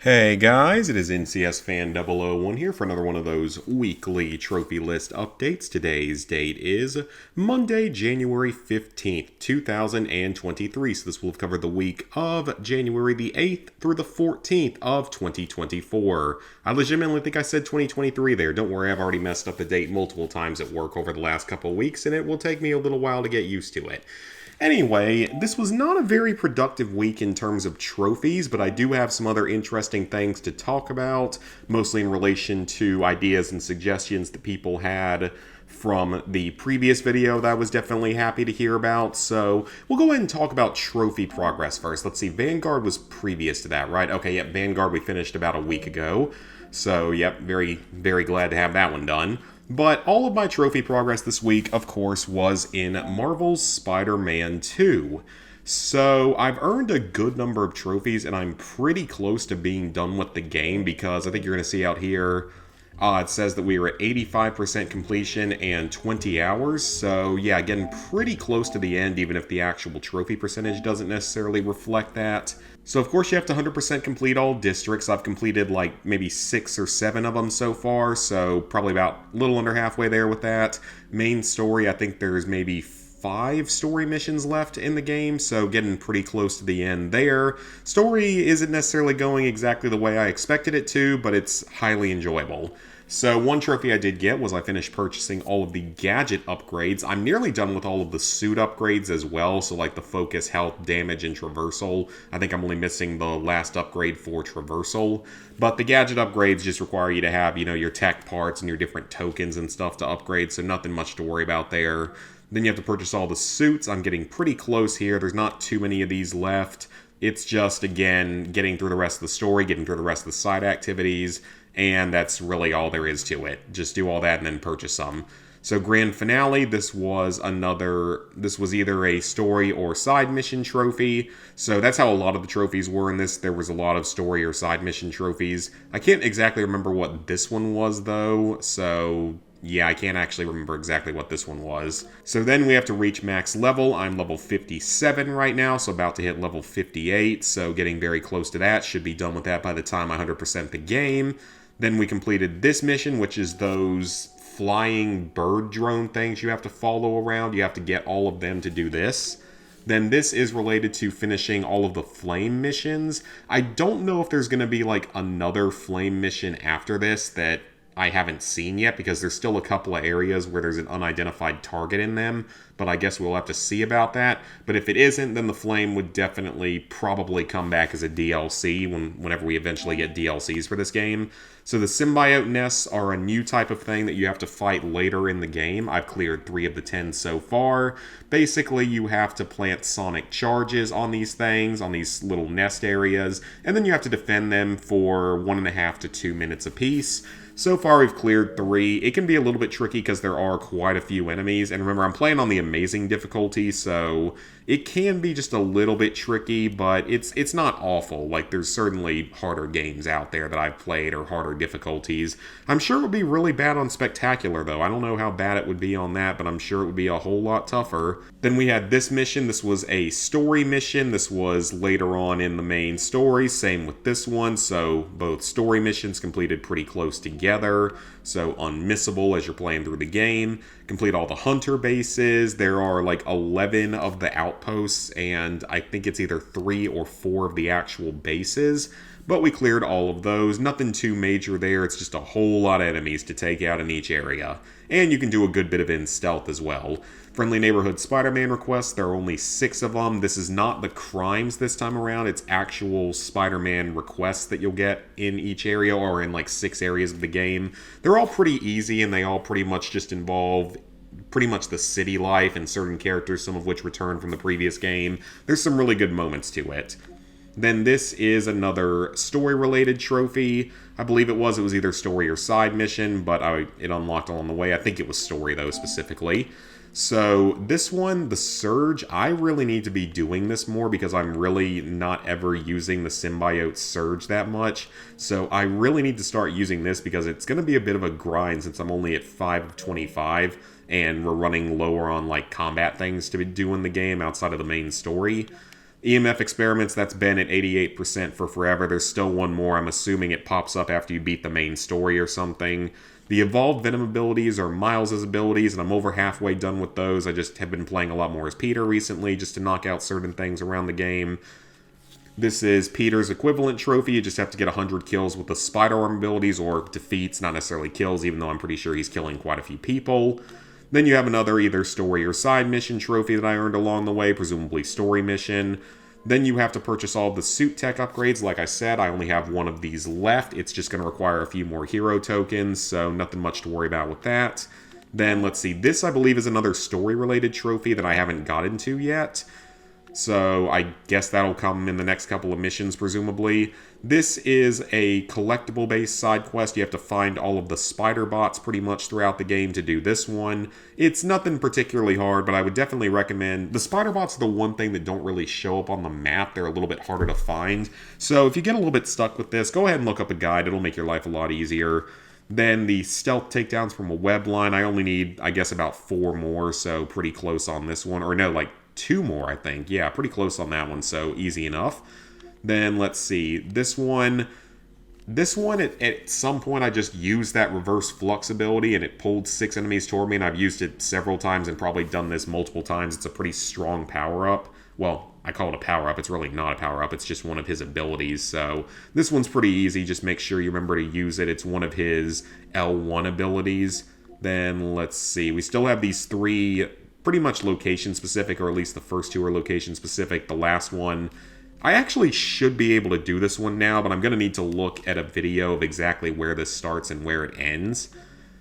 Hey guys, it is NCS Fan 001 here for another one of those weekly trophy list updates. Today's date is Monday, January 15th, 2023. So this will have covered the week of January the 8th through the 14th of 2024. I legitimately think I said 2023 there. Don't worry, I've already messed up the date multiple times at work over the last couple of weeks, and it will take me a little while to get used to it. Anyway, this was not a very productive week in terms of trophies, but I do have some other interesting things to talk about, mostly in relation to ideas and suggestions that people had from the previous video that I was definitely happy to hear about. So we'll go ahead and talk about trophy progress first. Let's see, Vanguard was previous to that, right? Okay, yep, Vanguard we finished about a week ago. So, yep, very, very glad to have that one done. But all of my trophy progress this week, of course, was in Marvel's Spider-Man 2. So I've earned a good number of trophies, and I'm pretty close to being done with the game because I think you're going to see out here, it says that we were at 85% completion and 20 hours. So yeah, getting pretty close to the end, even if the actual trophy percentage doesn't necessarily reflect that. So of course you have to 100% complete all districts. I've completed like maybe 6 or 7 of them so far, so probably about a little under halfway there with that. Main story, I think there's maybe 5 story missions left in the game, so getting pretty close to the end there. Story isn't necessarily going exactly the way I expected it to, but it's highly enjoyable. So one trophy I did get was I finished purchasing all of the gadget upgrades. I'm nearly done with all of the suit upgrades as well, so like the focus, health, damage, and traversal. I think I'm only missing the last upgrade for traversal. But the gadget upgrades just require you to have, your tech parts and your different tokens and stuff to upgrade, so nothing much to worry about there. Then you have to purchase all the suits. I'm getting pretty close here. There's not too many of these left. It's just, again, getting through the rest of the story, getting through the rest of the side activities, and that's really all there is to it. Just do all that and then purchase some. So grand finale, this was either a story or side mission trophy. So that's how a lot of the trophies were in this. There was a lot of story or side mission trophies. I can't exactly remember what this one was though, so yeah, I can't actually remember exactly what this one was. So then we have to reach max level. I'm level 57 right now, so about to hit level 58. So getting very close to that. Should be done with that by the time I 100% the game. Then we completed this mission, which is those flying bird drone things you have to follow around. You have to get all of them to do this. Then this is related to finishing all of the flame missions. I don't know if there's going to be like another flame mission after this that I haven't seen yet, because there's still a couple of areas where there's an unidentified target in them, but I guess we'll have to see about that. But if it isn't, then the flame would definitely probably come back as a DLC whenever we eventually get DLCs for this game. So the symbiote nests are a new type of thing that you have to fight later in the game. I've cleared 3 of the 10 so far. Basically, you have to plant sonic charges on these things, on these little nest areas, and then you have to defend them for 1.5 to 2 minutes apiece. So far, we've cleared 3. It can be a little bit tricky because there are quite a few enemies. And remember, I'm playing on the amazing difficulty, so it can be just a little bit tricky, but it's not awful. Like, there's certainly harder games out there that I've played, or harder difficulties. I'm sure it would be really bad on Spectacular, though. I don't know how bad it would be on that, but I'm sure it would be a whole lot tougher. Then we had this mission. This was a story mission. This was later on in the main story. Same with this one. So both story missions completed pretty close together. So unmissable as you're playing through the game. Complete all the hunter bases. There are like 11 of the outposts, and I think it's either 3 or 4 of the actual bases. But we cleared all of those. Nothing too major there. It's just a whole lot of enemies to take out in each area. And you can do a good bit of it in stealth as well. Friendly Neighborhood Spider-Man requests, there are only 6 of them. This is not the crimes this time around. It's actual Spider-Man requests that you'll get in each area, or in like 6 areas of the game. They're all pretty easy, and they all pretty much just involve pretty much the city life and certain characters, some of which return from the previous game. There's some really good moments to it. Then this is another story-related trophy. I believe it was either story or side mission, but it unlocked along the way. I think it was story, though, specifically. So this one, the Surge, I really need to be doing this more because I'm really not ever using the symbiote Surge that much. So I really need to start using this because it's going to be a bit of a grind since I'm only at 5 of 25 and we're running lower on like combat things to do in the game outside of the main story. EMF experiments, that's been at 88% for forever. There's still one more. I'm assuming it pops up after you beat the main story or something. The evolved Venom abilities are Miles' abilities, and I'm over halfway done with those. I just have been playing a lot more as Peter recently, just to knock out certain things around the game. This is Peter's equivalent trophy. You just have to get 100 kills with the Spider-Arm abilities, or defeats, not necessarily kills, even though I'm pretty sure he's killing quite a few people. Then you have another either story or side mission trophy that I earned along the way, presumably story mission. Then you have to purchase all the suit tech upgrades. Like I said, I only have one of these left. It's just going to require a few more hero tokens, so nothing much to worry about with that. Then, let's see, this I believe is another story-related trophy that I haven't got into yet. So I guess that'll come in the next couple of missions, presumably. This is a collectible-based side quest. You have to find all of the spider bots pretty much throughout the game to do this one. It's nothing particularly hard, but I would definitely recommend... The spider bots are the one thing that don't really show up on the map. They're a little bit harder to find. So if you get a little bit stuck with this, go ahead and look up a guide. It'll make your life a lot easier. Then the stealth takedowns from a web line. I only need, I guess, about 4 more, so pretty close on this one. Or no, like 2 more, I think. Yeah, pretty close on that one, so easy enough. Then, let's see, this one, at some point I just used that reverse flux ability and it pulled 6 enemies toward me, and I've used it several times and probably done this multiple times. It's a pretty strong power-up. Well, I call it a power-up. It's really not a power-up. It's just one of his abilities. So this one's pretty easy. Just make sure you remember to use it. It's one of his L1 abilities. Then, let's see, we still have these 3... pretty much location-specific, or at least the first 2 are location-specific. The last one, I actually should be able to do this one now, but I'm going to need to look at a video of exactly where this starts and where it ends.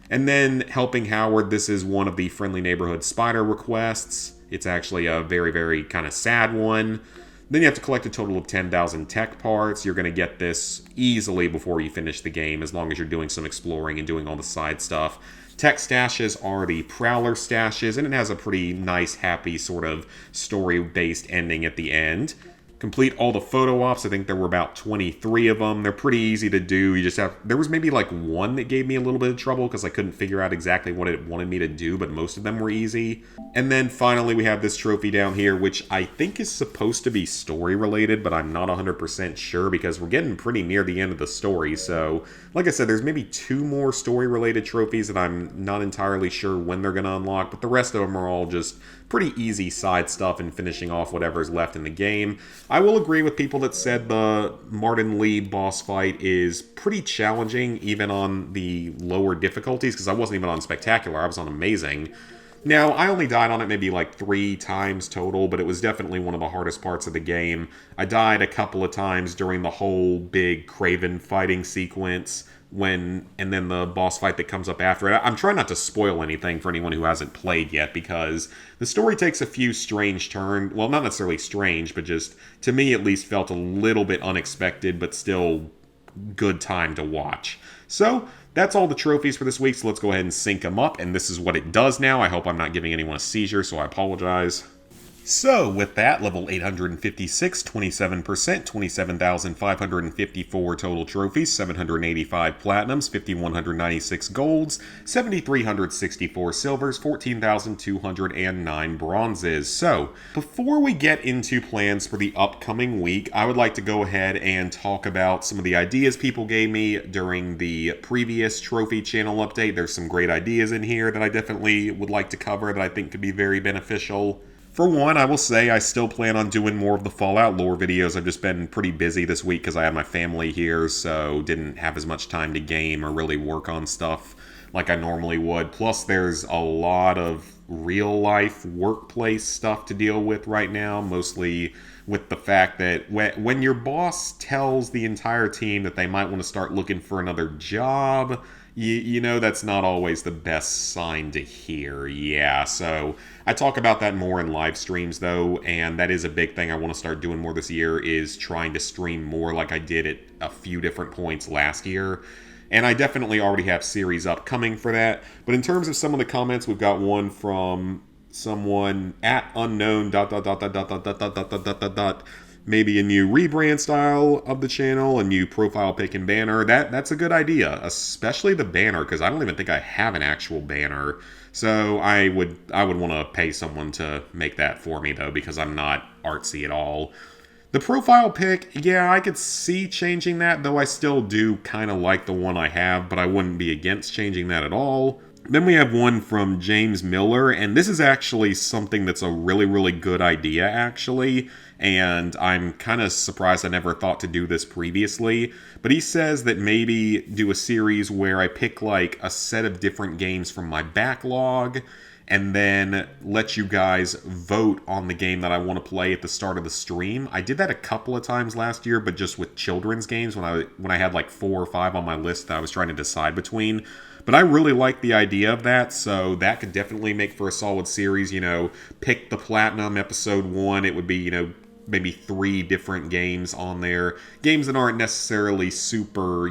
And then, Helping Howard, this is one of the Friendly Neighborhood Spider requests. It's actually a very, very kind of sad one. Then you have to collect a total of 10,000 tech parts. You're going to get this easily before you finish the game, as long as you're doing some exploring and doing all the side stuff. Tech stashes are the Prowler stashes, and it has a pretty nice, happy sort of story-based ending at the end. Complete all the photo ops. I think there were about 23 of them. They're pretty easy to do. You just have... There was maybe like one that gave me a little bit of trouble because I couldn't figure out exactly what it wanted me to do, but most of them were easy. And then finally we have this trophy down here, which I think is supposed to be story-related, but I'm not 100% sure because we're getting pretty near the end of the story. So, like I said, there's maybe 2 more story-related trophies that I'm not entirely sure when they're going to unlock, but the rest of them are all just pretty easy side stuff and finishing off whatever's left in the game. I will agree with people that said the Martin Lee boss fight is pretty challenging, even on the lower difficulties, because I wasn't even on Spectacular, I was on Amazing. Now, I only died on it maybe like 3 times total, but it was definitely one of the hardest parts of the game. I died a couple of times during the whole big Kraven fighting sequence, and then the boss fight that comes up after it. I'm trying not to spoil anything for anyone who hasn't played yet, because the story takes a few strange turns. Well, not necessarily strange, but just, to me at least, felt a little bit unexpected, but still good time to watch. So, that's all the trophies for this week, so let's go ahead and sync them up, and this is what it does now. I hope I'm not giving anyone a seizure, so I apologize. So, with that, level 856, 27%, 27,554 total trophies, 785 platinums, 5,196 golds, 7,364 silvers, 14,209 bronzes. So, before we get into plans for the upcoming week, I would like to go ahead and talk about some of the ideas people gave me during the previous trophy channel update. There's some great ideas in here that I definitely would like to cover that I think could be very beneficial. For one, I will say I still plan on doing more of the Fallout lore videos. I've just been pretty busy this week because I had my family here, so didn't have as much time to game or really work on stuff like I normally would. Plus, there's a lot of real-life workplace stuff to deal with right now, mostly with the fact that when your boss tells the entire team that they might want to start looking for another job, you know that's not always the best sign to hear. Yeah, so I talk about that more in live streams, though, and that is a big thing I want to start doing more this year, is trying to stream more like I did at a few different points last year. And I definitely already have series upcoming for that. But in terms of some of the comments, we've got one from someone at unknown ... maybe a new rebrand style of the channel, a new profile pic and banner. That's a good idea, especially the banner, because I don't even think I have an actual banner. So I would want to pay someone to make that for me, though, because I'm not artsy at all. The profile pic, yeah, I could see changing that, though I still do kind of like the one I have, but I wouldn't be against changing that at all. Then we have one from James Miller, and this is actually something that's a really, really good idea, actually, and I'm kind of surprised I never thought to do this previously, but he says that maybe do a series where I pick, like, a set of different games from my backlog, and then let you guys vote on the game that I want to play at the start of the stream. I did that a couple of times last year, but just with children's games when I had like 4 or 5 on my list that I was trying to decide between. But I really like the idea of that, so that could definitely make for a solid series. Pick the Platinum Episode 1. It would be, maybe 3 different games on there. Games that aren't necessarily super,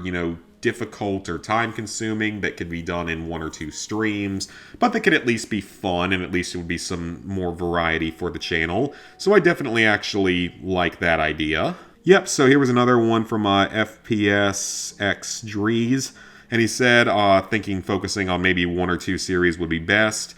difficult or time consuming, that could be done in 1 or 2 streams, but that could at least be fun, and at least it would be some more variety for the channel. So I definitely actually like that idea. Yep, so here was another one from FPS X Drees, and he said focusing on maybe 1 or 2 series would be best.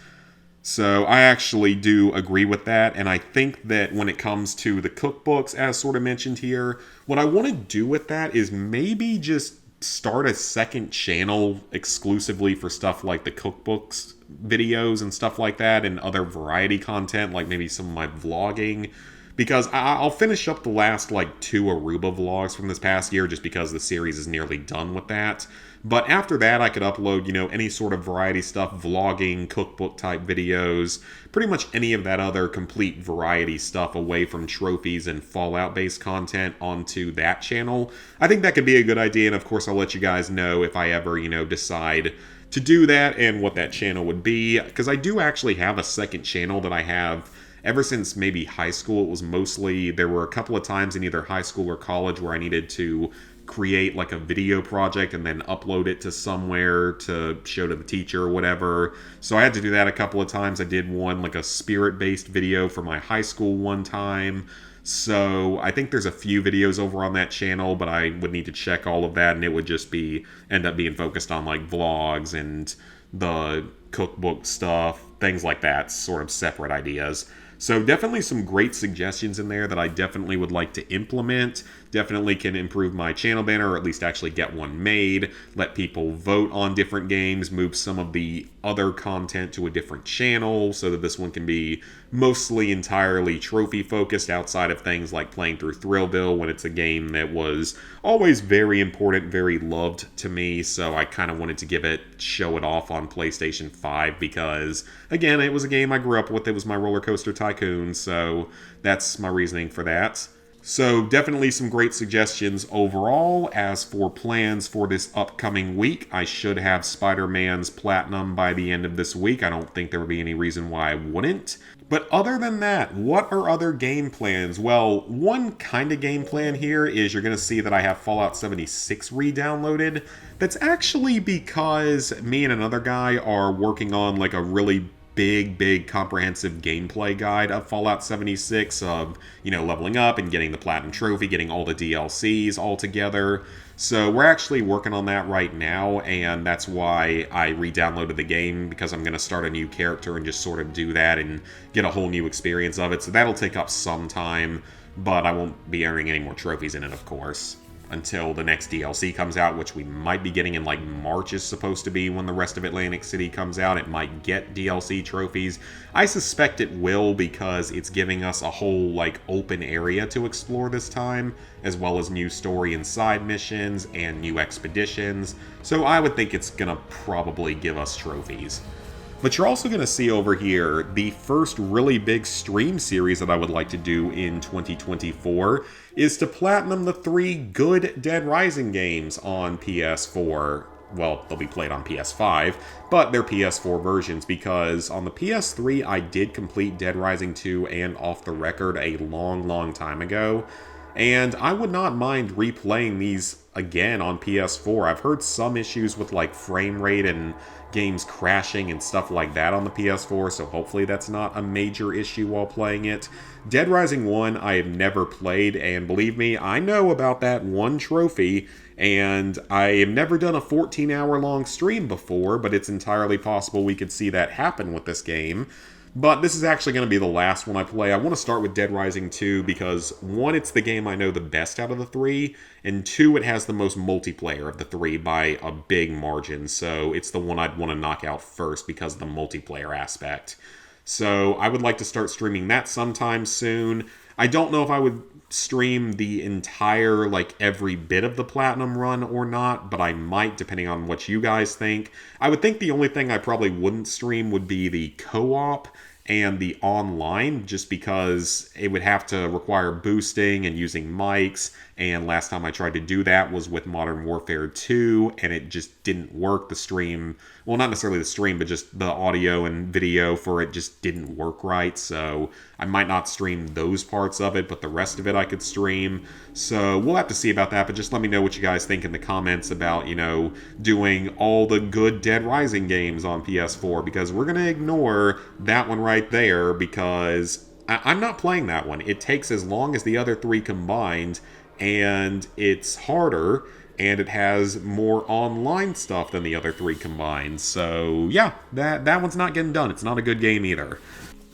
So I actually do agree with that, and I think that when it comes to the cookbooks, as sort of mentioned here, what I want to do with that is maybe just start a second channel exclusively for stuff like the cookbooks videos and stuff like that, and other variety content, like maybe some of my vlogging, because I'll finish up the last 2 Aruba vlogs from this past year, just because the series is nearly done with that. But after that, I could upload, any sort of variety stuff, vlogging, cookbook type videos, pretty much any of that other complete variety stuff away from trophies and Fallout based content onto that channel. I think that could be a good idea, and of course I'll let you guys know if I ever, decide to do that and what that channel would be, because I do actually have a second channel that I have ever since maybe high school. It was mostly, there were a couple of times in either high school or college where I needed to create a video project and then upload it to somewhere to show to the teacher or whatever. So I had to do that a couple of times. I did one, a spirit-based video for my high school one time. So I think there's a few videos over on that channel, but I would need to check all of that, and it would just end up being focused on vlogs and the cookbook stuff, things like that, sort of separate ideas. So definitely some great suggestions in there that I definitely would like to implement. Definitely can improve my channel banner, or at least actually get one made, let people vote on different games, move some of the other content to a different channel so that this one can be mostly entirely trophy focused, outside of things like playing through Thrillville, when it's a game that was always very important, very loved to me. So I kind of wanted to show it off on PlayStation 5 because, again, it was a game I grew up with. It was my Roller Coaster Tycoon, so that's my reasoning for that. So definitely some great suggestions overall. As for plans for this upcoming week, I should have Spider-Man's Platinum by the end of this week. I don't think there would be any reason why I wouldn't. But other than that, what are other game plans? Well, one kind of game plan here is you're going to see that I have Fallout 76 re-downloaded. That's actually because me and another guy are working on a really big comprehensive gameplay guide of Fallout 76 of, leveling up and getting the Platinum Trophy, getting all the DLCs all together. So we're actually working on that right now, and that's why I re-downloaded the game, because I'm going to start a new character and just sort of do that and get a whole new experience of it. So that'll take up some time, but I won't be earning any more trophies in it, of course, until the next DLC comes out, which we might be getting in March is supposed to be when the rest of Atlantic City comes out. It might get DLC trophies. I suspect it will, because it's giving us a whole open area to explore this time, as well as new story and side missions and new expeditions. So I would think it's gonna probably give us trophies. But you're also going to see over here the first really big stream series that I would like to do in 2024 is to platinum the 3 good Dead Rising games on PS4. Well, they'll be played on PS5, but they're PS4 versions, because on the PS3 I did complete Dead Rising 2 and Off the Record a long time ago. And I would not mind replaying these again on PS4. I've heard some issues with like frame rate and games crashing and stuff like that on the PS4, so hopefully that's not a major issue while playing it. Dead Rising 1 I have never played, and believe me, I know about that one trophy, and I have never done a 14-hour long stream before, but it's entirely possible we could see that happen with this game. But this is actually going to be the last one I play. I want to start with Dead Rising 2 because, one, it's the game I know the best out of the three, and two, it has the most multiplayer of the three by a big margin, so it's the one I'd want to knock out first because of the multiplayer aspect. So I would like to start streaming that sometime soon. I don't know if I would stream the entire, like, every bit of the Platinum run or not, but I might, depending on what you guys think. I would think the only thing I probably wouldn't stream would be the co-op and the online, just because it would have to require boosting and using mics, and last time I tried to do that was with Modern Warfare 2, and it just didn't work. The stream, well, not necessarily the stream, but just the audio and video for it just didn't work right, so I might not stream those parts of it, but the rest of it I could stream. So we'll have to see about that, but just let me know what you guys think in the comments about, you know, doing all the good Dead Rising games on PS4, because we're going to ignore that one right there, because I'm not playing that one. It takes as long as the other three combined, and it's harder, and it has more online stuff than the other three combined. So yeah, that one's not getting done. It's not a good game either.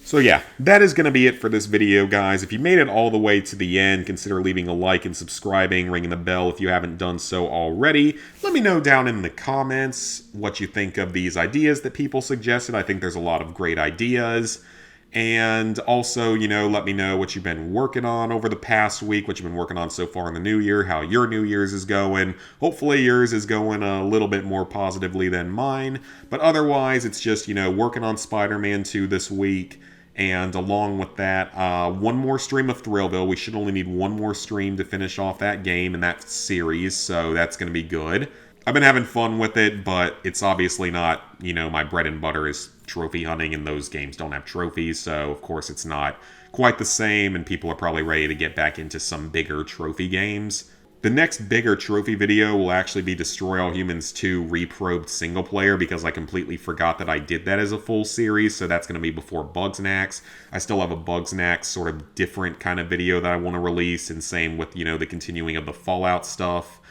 So yeah, that is going to be it for this video, guys. If you made it all the way to the end, consider leaving a like and subscribing, ringing the bell if you haven't done so already. Let me know down in the comments what you think of these ideas that people suggested. I think there's a lot of great ideas. And also, you know, let me know what you've been working on over the past week, what you've been working on so far in the new year, how your New Year's is going. Hopefully yours is going a little bit more positively than mine. But otherwise, it's just, you know, working on Spider-Man 2 this week. And along with that, one more stream of Thrillville. We should only need one more stream to finish off that game and that series, so that's going to be good. I've been having fun with it, but it's obviously not, you know, my bread and butter is trophy hunting, and those games don't have trophies, so of course it's not quite the same, and people are probably ready to get back into some bigger trophy games. The next bigger trophy video will actually be Destroy All Humans 2 Reprobed Single Player, because I completely forgot that I did that as a full series, so that's going to be before Bugsnax. I still have a Bugsnax sort of different kind of video that I want to release, and same with, you know, the continuing of the Fallout stuff.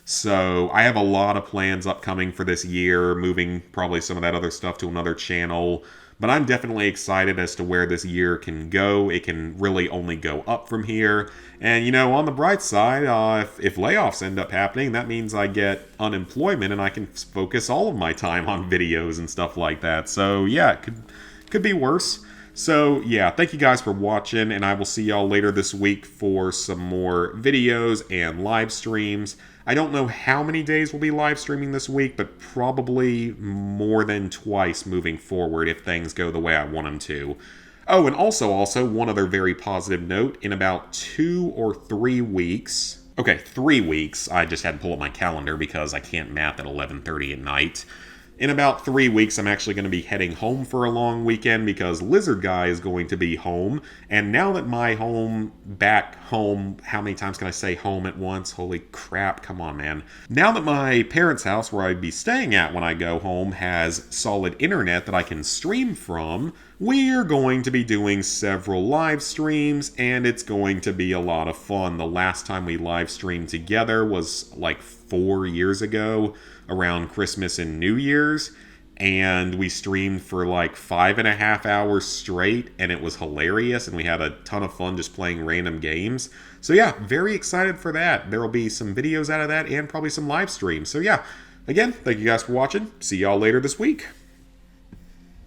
So I have a lot of plans upcoming for this year, moving probably some of that other stuff to another channel. But I'm definitely excited as to where this year can go. It can really only go up from here. And, you know, on the bright side, if layoffs end up happening, that means I get unemployment and I can focus all of my time on videos and stuff like that. So, yeah, it could be worse. So, yeah, thank you guys for watching, and I will see y'all later this week for some more videos and live streams. I don't know how many days we'll be live streaming this week, but probably more than twice moving forward if things go the way I want them to. Oh, and also, one other very positive note, in about 2 or 3 weeks... Okay, 3 weeks, I just had to pull up my calendar because I can't math at 11:30 at night. In about 3 weeks, I'm actually going to be heading home for a long weekend because Lizard Guy is going to be home. And now that my back home, how many times can I say home at once? Holy crap, come on, man. Now that my parents' house, where I'd be staying at when I go home, has solid internet that I can stream from, we're going to be doing several live streams, and it's going to be a lot of fun. The last time we live streamed together was like 4 years ago, around Christmas and New Year's, and we streamed for like 5.5 hours straight, and it was hilarious, and we had a ton of fun just playing random games. So yeah, very excited for that. There will be some videos out of that and probably some live streams. So yeah, again, thank you guys for watching. See y'all later this week.